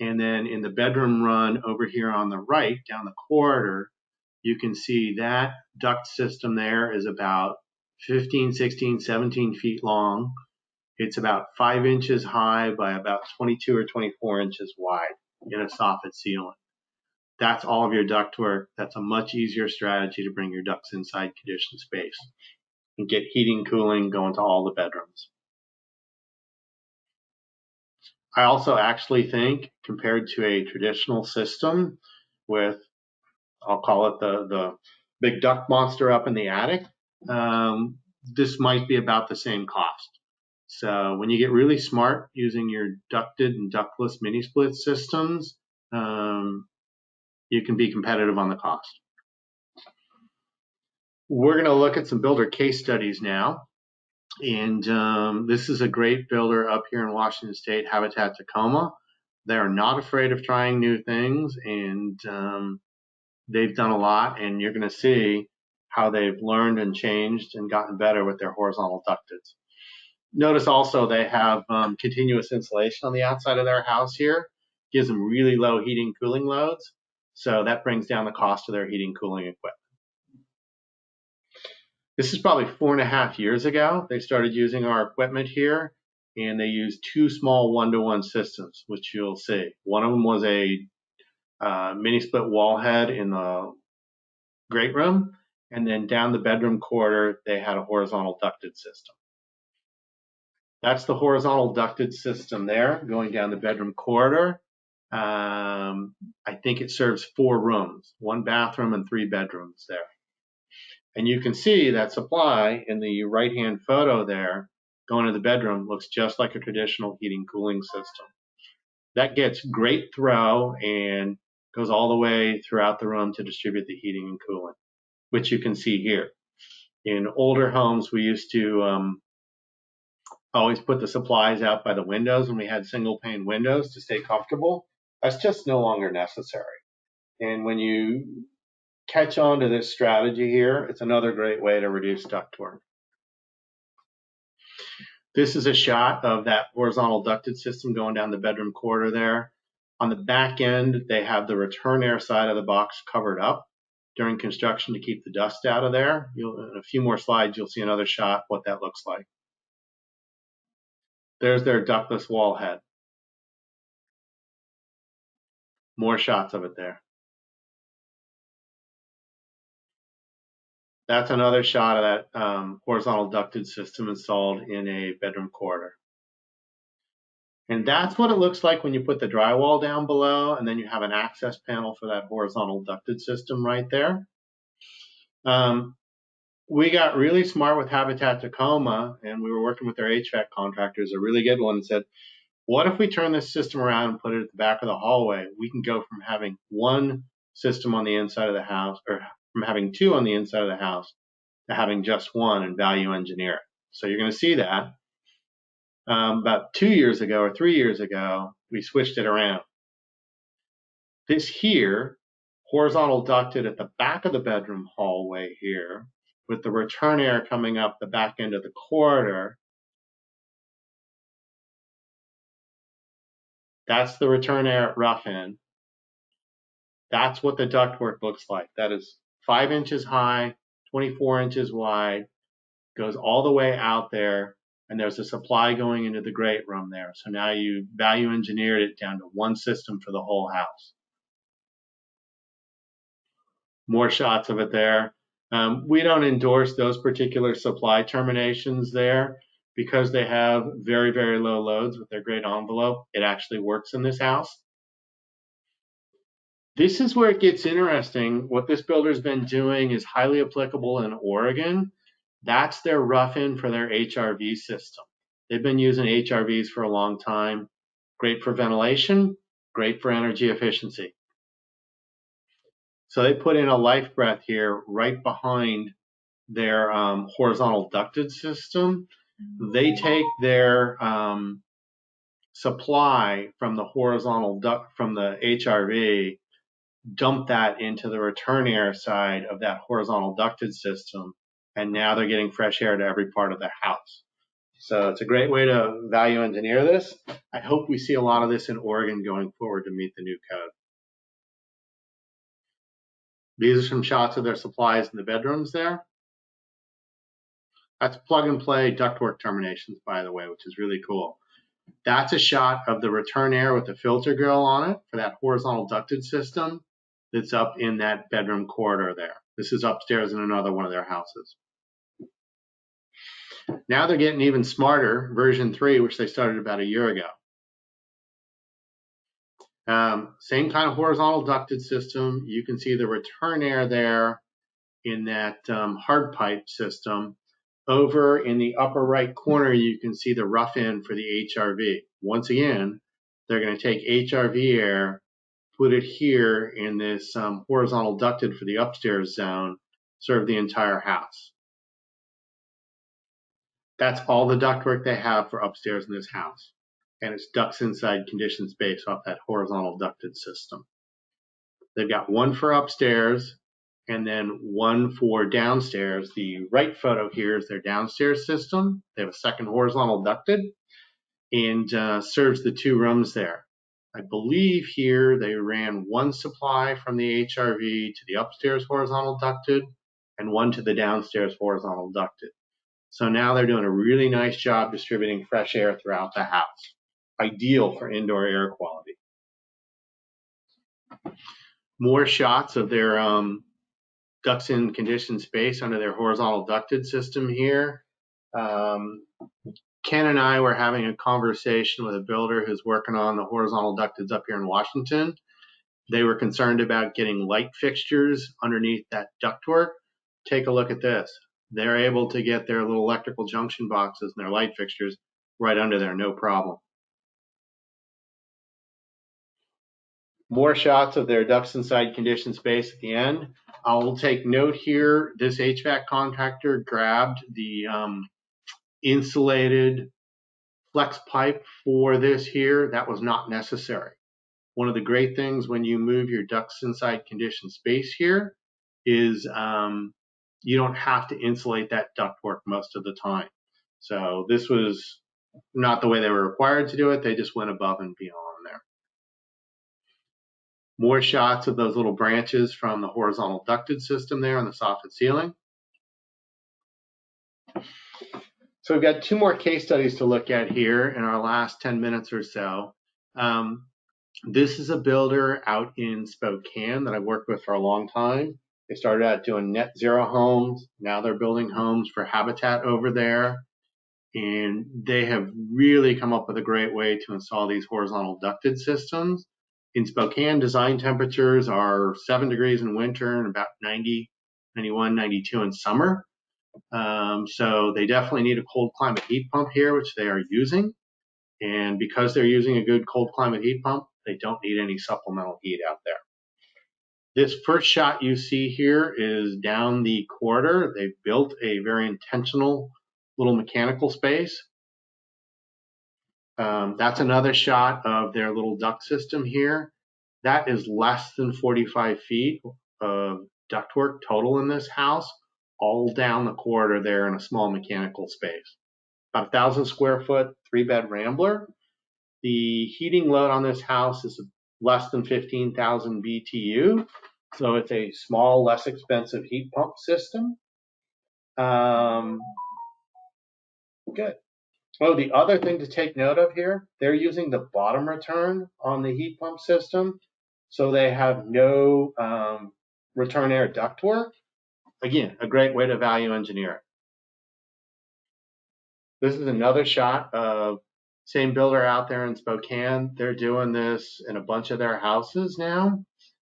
And then in the bedroom run over here on the right, down the corridor, you can see that duct system there is about 15, 16, 17 feet long. It's about 5 inches high by about 22 or 24 inches wide in a soffit ceiling. That's all of your ductwork. That's a much easier strategy to bring your ducts inside conditioned space and get heating, cooling going to all the bedrooms. I also actually think, compared to a traditional system with, I'll call it the big duct monster up in the attic, this might be about the same cost. So when you get really smart using your ducted and ductless mini split systems, you can be competitive on the cost. We're going to look at some builder case studies now. And this is a great builder up here in Washington State, Habitat Tacoma. They're not afraid of trying new things, and they've done a lot, and you're going to see how they've learned and changed and gotten better with their horizontal ducteds. Notice also they have continuous insulation on the outside of their house here. Gives them really low heating cooling loads, so that brings down the cost of their heating cooling equipment. This is probably 4.5 years ago. They started using our equipment here, and they used 2 small 1-to-1 systems, which you'll see. One of them was a mini split wall head in the great room, and then down the bedroom corridor, they had a horizontal ducted system. That's the horizontal ducted system there, going down the bedroom corridor. I think it serves 4 rooms, 1 bathroom and 3 bedrooms there. And you can see that supply in the right-hand photo there, going to the bedroom, looks just like a traditional heating cooling system. That gets great throw and goes all the way throughout the room to distribute the heating and cooling, which you can see here. In older homes, we used to always put the supplies out by the windows when we had single pane windows to stay comfortable. That's just no longer necessary. And when you catch on to this strategy here, it's another great way to reduce ductwork. This is a shot of that horizontal ducted system going down the bedroom corridor there. On the back end, they have the return air side of the box covered up during construction to keep the dust out of there. In a few more slides, you'll see another shot what that looks like. There's their ductless wall head. More shots of it there. That's another shot of that horizontal ducted system installed in a bedroom corridor. And that's what it looks like when you put the drywall down below, and then you have an access panel for that horizontal ducted system right there. We got really smart with Habitat Tacoma, and we were working with their HVAC contractors, a really good one, and said, what if we turn this system around and put it at the back of the hallway? We can go from having 1 system on the inside of the house, or from having 2 on the inside of the house, to having just 1 and value engineer it. So you're going to see that. About 2 years ago or 3 years ago, we switched it around. This here, horizontal ducted at the back of the bedroom hallway here, with the return air coming up the back end of the corridor. That's the return air at rough end. That's what the ductwork looks like. That is 5 inches high, 24 inches wide, goes all the way out there, and there's a supply going into the great room there. So now you value engineered it down to 1 system for the whole house. More shots of it there. We don't endorse those particular supply terminations there because they have very, very low loads with their great envelope. It actually works in this house. This is where it gets interesting. What this builder's been doing is highly applicable in Oregon. That's their rough-in for their HRV system. They've been using HRVs for a long time. Great for ventilation, great for energy efficiency. So they put in a life breath here right behind their horizontal ducted system. They take their supply from the horizontal duct from the HRV, dump that into the return air side of that horizontal ducted system, and now they're getting fresh air to every part of the house. So it's a great way to value engineer this. I hope we see a lot of this in Oregon going forward to meet the new code. These are some shots of their supplies in the bedrooms there. That's plug and play ductwork terminations, by the way, which is really cool. That's a shot of the return air with the filter grill on it for that horizontal ducted system that's up in that bedroom corridor there. This is upstairs in another one of their houses. Now they're getting even smarter, version 3, which they started about a year ago. Same kind of horizontal ducted system. You can see the return air there in that hard pipe system. Over in the upper right corner, you can see the rough end for the HRV. Once again, they're going to take HRV air, put it here in this horizontal ducted for the upstairs zone, serve the entire house. That's all the ductwork they have for upstairs in this house. And it's ducts inside conditioned space off that horizontal ducted system. They've got 1 for upstairs and then 1 for downstairs. The right photo here is their downstairs system. They have a second horizontal ducted and serves the 2 rooms there. I believe here they ran 1 supply from the HRV to the upstairs horizontal ducted and 1 to the downstairs horizontal ducted. So now they're doing a really nice job distributing fresh air throughout the house. Ideal for indoor air quality. More shots of their ducts in conditioned space under their horizontal ducted system here. Ken and I were having a conversation with a builder who's working on the horizontal ducteds up here in Washington. They were concerned about getting light fixtures underneath that ductwork. Take a look at this. They're able to get their little electrical junction boxes and their light fixtures right under there, no problem. More shots of their ducts inside conditioned space at the end. I will take note here, this HVAC contractor grabbed the insulated flex pipe for this here. That was not necessary. One of the great things when you move your ducts inside conditioned space here is you don't have to insulate that ductwork most of the time. So this was not the way they were required to do it. They just went above and beyond there. More shots of those little branches from the horizontal ducted system there on the soffit ceiling. So we've got two more case studies to look at here in our last 10 minutes or so. This is a builder out in Spokane that I've worked with for a long time. They started out doing net zero homes. Now they're building homes for Habitat over there. And they have really come up with a great way to install these horizontal ducted systems. In Spokane, design temperatures are 7 degrees in winter and about 90, 91, 92 in summer. So they definitely need a cold climate heat pump here, which they are using. And because they're using a good cold climate heat pump, they don't need any supplemental heat out there. This first shot you see here is down the corridor. They've built a very intentional little mechanical space. That's another shot of their little duct system here. That is less than 45 feet of ductwork total in this house, all down the corridor there in a small mechanical space. About 1,000 square foot, 3-bed rambler. The heating load on this house is less than 15,000 BTU, so it's a small, less expensive heat pump system. Good. Oh, the other thing to take note of here, they're using the bottom return on the heat pump system, so they have no return air ductwork. Again, a great way to value engineer it. This is another shot of same builder out there in Spokane. They're doing this in a bunch of their houses now.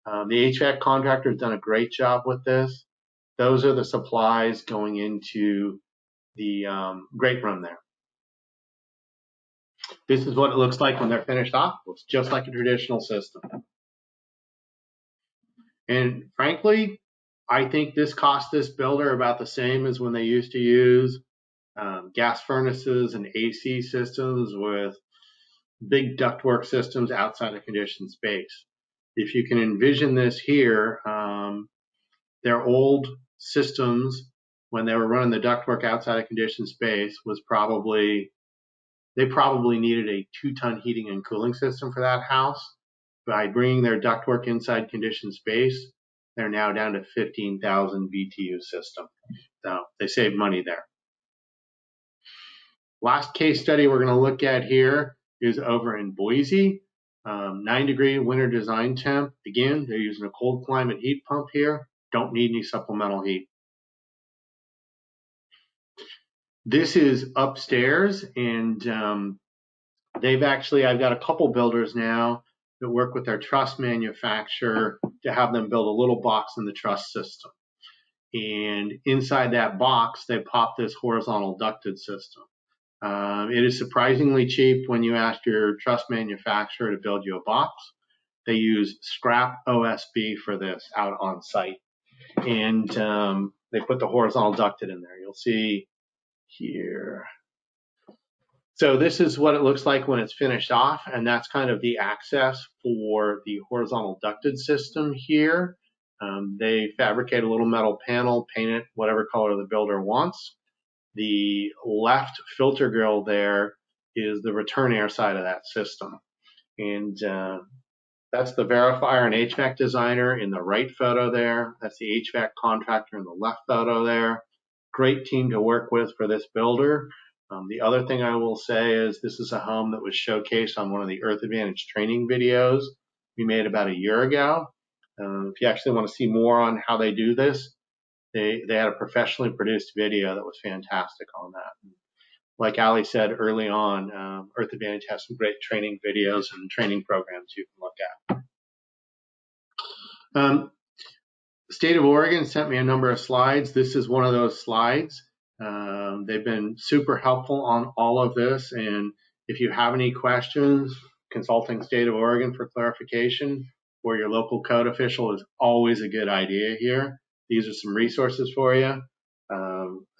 The HVAC contractor has done a great job with this. Those are the supplies going into the great room there. This is what it looks like when they're finished off. It looks just like a traditional system. And frankly, I think this cost this builder about the same as when they used to use gas furnaces and AC systems with big ductwork systems outside of conditioned space. If you can envision this here, their old systems, when they were running the ductwork outside of conditioned space, they probably needed a 2-ton heating and cooling system for that house. By bringing their ductwork inside conditioned space, they're now down to 15,000 BTU system. So they save money there. Last case study we're going to look at here is over in Boise. 9-degree winter design temp. Again, they're using a cold climate heat pump here. Don't need any supplemental heat. This is upstairs, and I've got a couple builders now that work with their truss manufacturer to have them build a little box in the truss system. And inside that box, they pop this horizontal ducted system. It is surprisingly cheap when you ask your truss manufacturer to build you a box. They use scrap OSB for this out on site. And they put the horizontal ducted in there. You'll see here. So this is what it looks like when it's finished off, and that's kind of the access for the horizontal ducted system here. They fabricate a little metal panel, paint it whatever color the builder wants. The left filter grill there is the return air side of that system. And that's the verifier and HVAC designer in the right photo there. That's the HVAC contractor in the left photo there. Great team to work with for this builder. The other thing I will say is this is a home that was showcased on one of the Earth Advantage training videos. we made about a year ago. If you actually want to see more on how they do this, they had a professionally produced video that was fantastic on that. Like Ali said early on, Earth Advantage has some great training videos and training programs you can look at. State of Oregon sent me a number of slides. This is one of those slides. They've been super helpful on all of this. And if you have any questions, consulting State of Oregon for clarification or your local code official is always a good idea here. These are some resources for you.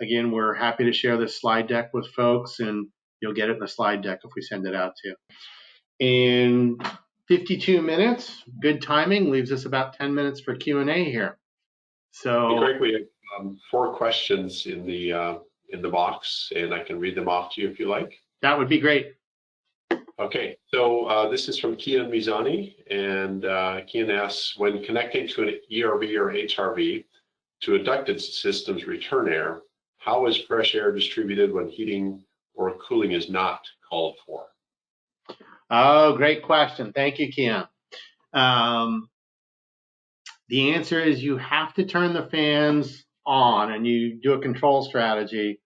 Again, we're happy to share this slide deck with folks, and you'll get it in the slide deck if we send it out to you. In 52 minutes, good timing, leaves us about 10 minutes for Q&A here. So, hey, Greg, we have 4 questions in the box, and I can read them off to you if you like. That would be great. Okay, so this is from Kian Mizani, and Kian asks, when connecting to an ERV or HRV to a ducted system's return air, how is fresh air distributed when heating or cooling is not called for? Oh, great question. Thank you, Kian. The answer is you have to turn the fans on, and you do a control strategy.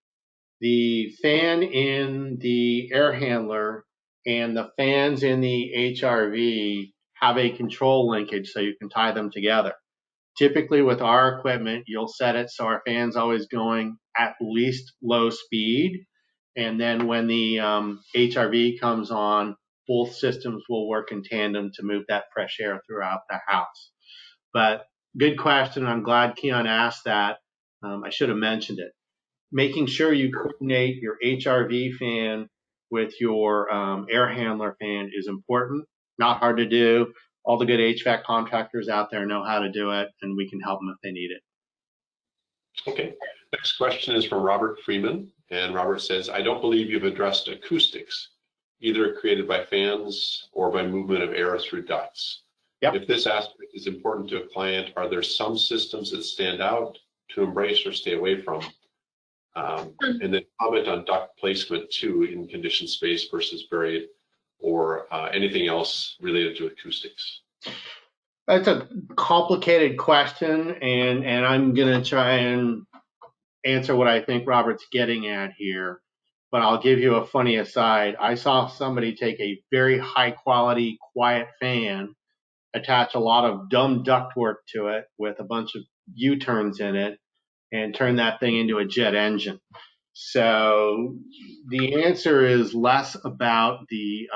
The fan in the air handler and the fans in the HRV have a control linkage, so you can tie them together. Typically with our equipment, you'll set it so our fan's always going at least low speed. And then when the HRV comes on, both systems will work in tandem to move that fresh air throughout the house. But good question. I'm glad Keon asked that. I should have mentioned it. Making sure you coordinate your HRV fan with your air handler fan is important. Not hard to do. All the good HVAC contractors out there know how to do it, and we can help them if they need it. Okay, next question is from Robert Freeman, and Robert says, I don't believe you've addressed acoustics, either created by fans or by movement of air through ducts. Yep. If this aspect is important to a client, are there some systems that stand out to embrace or stay away from? And then comment on duct placement too in conditioned space versus buried, or anything else related to acoustics. That's a complicated question, and I'm going to try and answer what I think Robert's getting at here. But I'll give you a funny aside. I saw somebody take a very high quality, quiet fan, attach a lot of dumb ductwork to it with a bunch of U-turns in it, and turn that thing into a jet engine. So the answer is less about the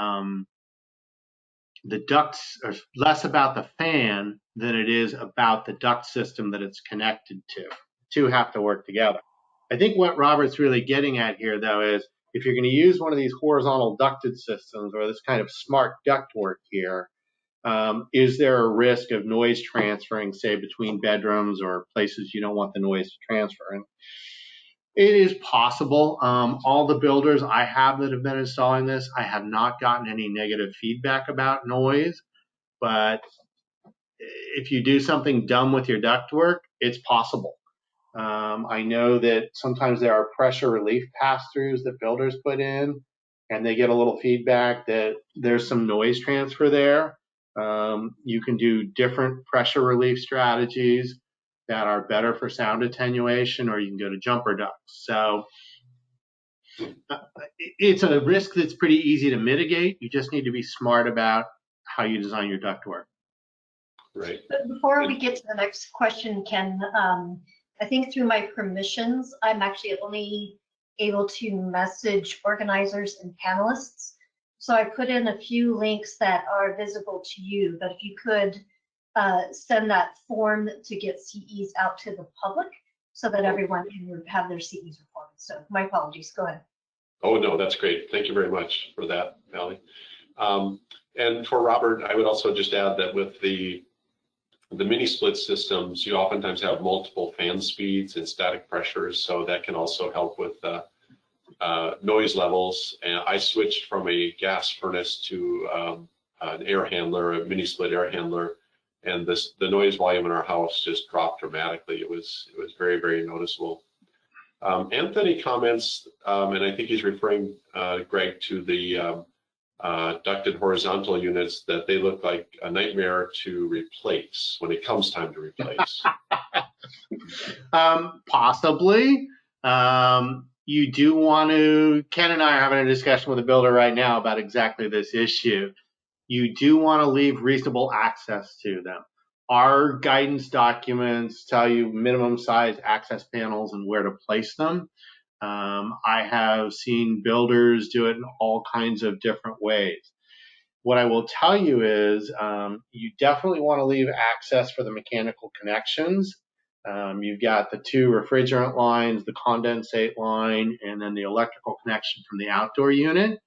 ducts, or less about the fan than it is about the duct system that it's connected to. The two have to work together. I think what Robert's really getting at here, though, is if you're going to use one of these horizontal ducted systems or this kind of smart ductwork here, is there a risk of noise transferring, say, between bedrooms or places you don't want the noise to transfer? And it is possible. All the builders I have that have been installing this, I have not gotten any negative feedback about noise. But if you do something dumb with your ductwork, it's possible. I know that sometimes there are pressure relief pass-throughs that builders put in, and they get a little feedback that there's some noise transfer there. You can do different pressure relief strategies that are better for sound attenuation, or you can go to jumper ducts. So it's a risk that's pretty easy to mitigate. You just need to be smart about how you design your ductwork. Right. But before we get to the next question, Ken, I think through my permissions, I'm actually only able to message organizers and panelists. So I put in a few links that are visible to you, but if you could send that form to get CEs out to the public so that everyone can have their CEs reported. So my apologies, go ahead. Oh, no, that's great. Thank you very much for that, Allie. And for Robert, I would also just add that with the mini split systems, you oftentimes have multiple fan speeds and static pressures, so that can also help with noise levels. And I switched from a gas furnace to an air handler, a mini split air handler, and the noise volume in our house just dropped dramatically. It was very, very noticeable. Anthony comments, and I think he's referring, Greg, to the ducted horizontal units that they look like a nightmare to replace when it comes time to replace. Possibly. You do want to, Ken and I are having a discussion with a builder right now about exactly this issue. You do want to leave reasonable access to them. Our guidance documents tell you minimum size access panels and where to place them. I have seen builders do it in all kinds of different ways. What I will tell you is you definitely want to leave access for the mechanical connections. You've got the 2 refrigerant lines, the condensate line, and then the electrical connection from the outdoor unit.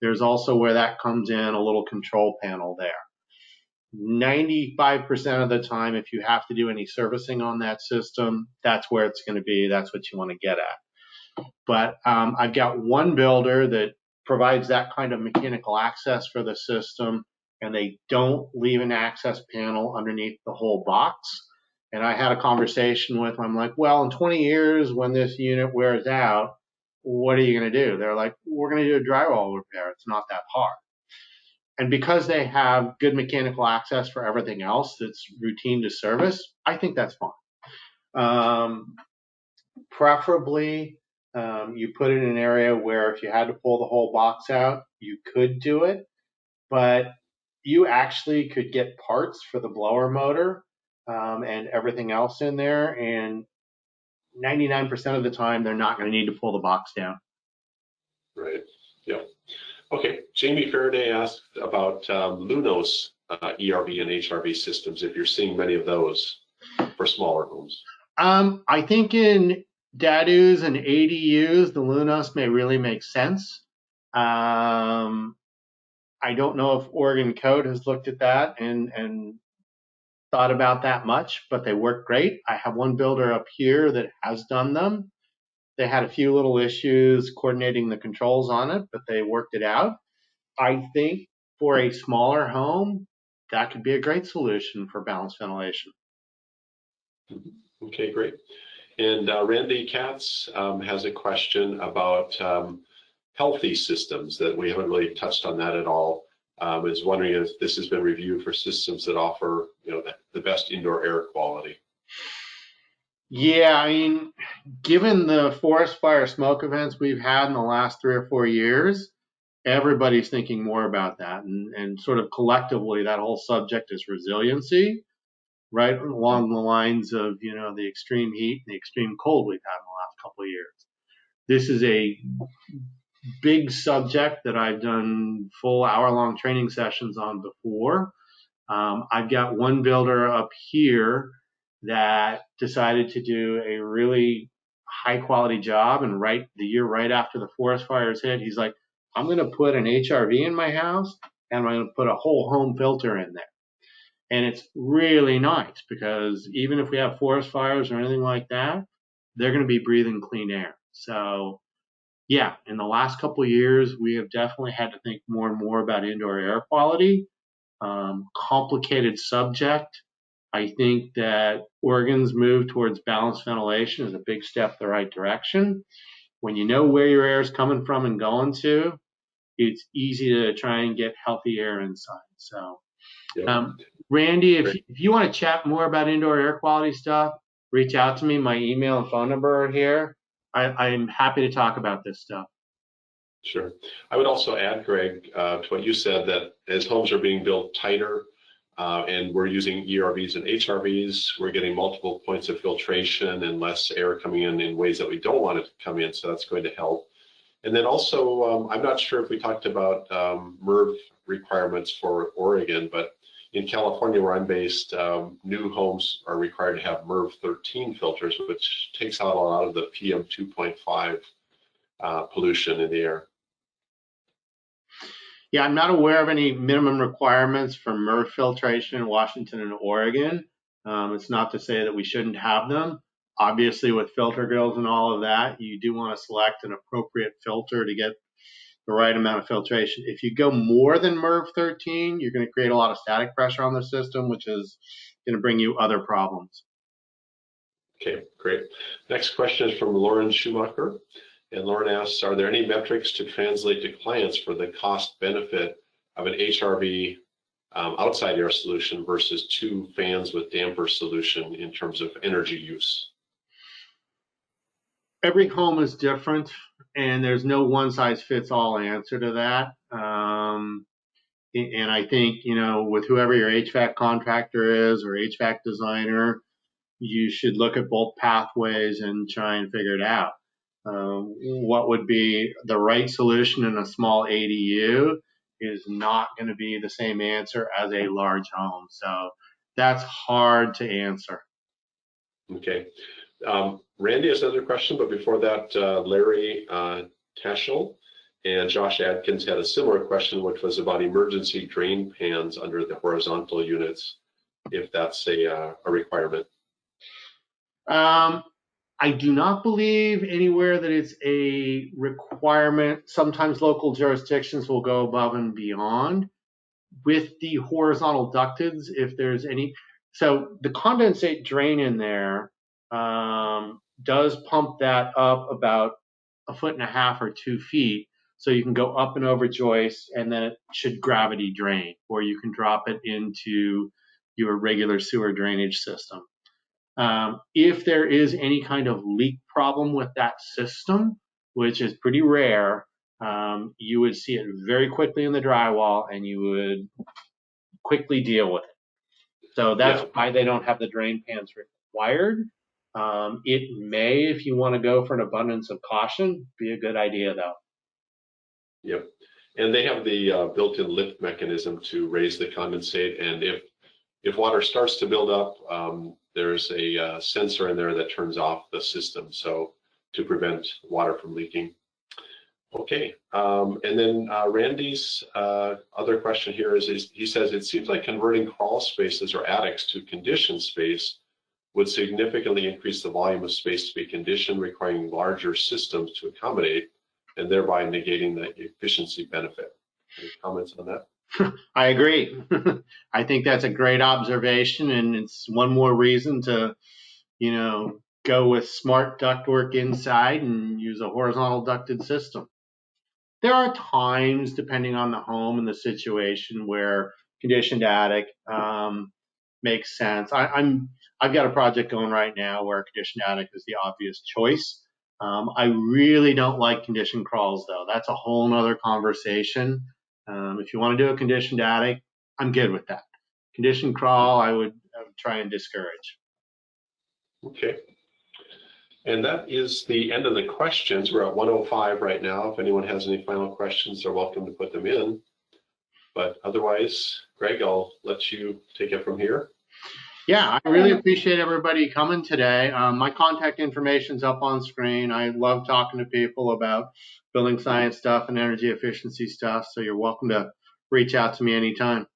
There's also where that comes in, a little control panel there. 95% of the time, if you have to do any servicing on that system, that's where it's going to be. That's what you want to get at. But I've got one builder that provides that kind of mechanical access for the system, and they don't leave an access panel underneath the whole box. And I had a conversation with them. I'm like, well, in 20 years, when this unit wears out, what are you going to do? They're like, we're going to do a drywall repair. It's not that hard. And because they have good mechanical access for everything else that's routine to service, I think that's fine. Preferably, you put it in an area where if you had to pull the whole box out, you could do it. But you actually could get parts for the blower motor and everything else in there. And 99% of the time, they're not going to need to pull the box down. Right. Yeah. Okay. Jamie Faraday asked about Lunos ERV and HRV systems, if you're seeing many of those for smaller homes. I think in DADUs and ADUs, the Lunos may really make sense. I don't know if Oregon Code has looked at that and thought about that much, but they work great. I have one builder up here that has done them. They had a few little issues coordinating the controls on it, but they worked it out. I think for a smaller home, that could be a great solution for balanced ventilation. Okay, great. And Randy Katz has a question about healthy systems that we haven't really touched on that at all. Is wondering if this has been reviewed for systems that offer, the best indoor air quality. Yeah, I mean, given the forest fire smoke events we've had in the last 3 or 4 years, everybody's thinking more about that. And sort of collectively, that whole subject is resiliency, right along the lines of, the extreme heat and the extreme cold we've had in the last couple of years. This is a big subject that I've done full hour-long training sessions on before. I've got one builder up here that decided to do a really high-quality job, and the year right after the forest fires hit, he's like, I'm going to put an HRV in my house, and I'm going to put a whole home filter in there. And it's really nice because even if we have forest fires or anything like that, they're going to be breathing clean air. So yeah, in the last couple of years, we have definitely had to think more and more about indoor air quality. Complicated subject. I think that Oregon's move towards balanced ventilation is a big step the right direction. When you know where your air is coming from and going to, it's easy to try and get healthy air inside. So, Randy, if you want to chat more about indoor air quality stuff, reach out to me. My email and phone number are here. I'm happy to talk about this stuff. Sure. I would also add, Greg, to what you said, that as homes are being built tighter and we're using ERVs and HRVs, we're getting multiple points of filtration and less air coming in ways that we don't want it to come in. So that's going to help. And then also, I'm not sure if we talked about MERV requirements for Oregon, but in California, where I'm based, new homes are required to have MERV 13 filters, which takes out a lot of the PM 2.5 pollution in the air. Yeah, I'm not aware of any minimum requirements for MERV filtration in Washington and Oregon. It's not to say that we shouldn't have them. Obviously, with filter grills and all of that, you do want to select an appropriate filter to get the right amount of filtration. If you go more than MERV 13, you're going to create a lot of static pressure on the system, which is going to bring you other problems. Okay, great. Next question is from Lauren Schumacher. And Lauren asks, are there any metrics to translate to clients for the cost benefit of an HRV outside air solution versus 2 fans with damper solution in terms of energy use? Every home is different, and there's no one size fits all answer to that. And I think, with whoever your HVAC contractor is or HVAC designer, you should look at both pathways and try and figure it out. What would be the right solution in a small ADU is not going to be the same answer as a large home. So that's hard to answer. Okay. Randy has another question, but before that, Larry Taschel and Josh Adkins had a similar question, which was about emergency drain pans under the horizontal units, if that's a requirement. I do not believe anywhere that it's a requirement. Sometimes local jurisdictions will go above and beyond with the horizontal ducteds if there's any. So the condensate drain in there does pump that up about 1.5 or 2 feet. So you can go up and over joists, and then it should gravity drain, or you can drop it into your regular sewer drainage system. If there is any kind of leak problem with that system, which is pretty rare, you would see it very quickly in the drywall, and you would quickly deal with it. So that's why they don't have the drain pans required. It may, if you want to go for an abundance of caution, be a good idea, though. Yep. And they have the built-in lift mechanism to raise the condensate. And if water starts to build up, there's a sensor in there that turns off the system, so to prevent water from leaking. Okay. And then Randy's other question here is he says, it seems like converting crawl spaces or attics to conditioned space would significantly increase the volume of space to be conditioned, requiring larger systems to accommodate, and thereby negating the efficiency benefit. Any comments on that? I agree. I think that's a great observation, and it's one more reason to, go with smart ductwork inside and use a horizontal ducted system. There are times, depending on the home and the situation, where conditioned attic makes sense. I've got a project going right now where conditioned attic is the obvious choice. I really don't like conditioned crawls, though. That's a whole nother conversation. If you want to do a conditioned attic, I'm good with that. Conditioned crawl, I would try and discourage. Okay. And that is the end of the questions. We're at 1:05 right now. If anyone has any final questions, they're welcome to put them in. But otherwise, Greg, I'll let you take it from here. Yeah, I really appreciate everybody coming today. My contact information's up on screen. I love talking to people about building science stuff and energy efficiency stuff, so you're welcome to reach out to me anytime.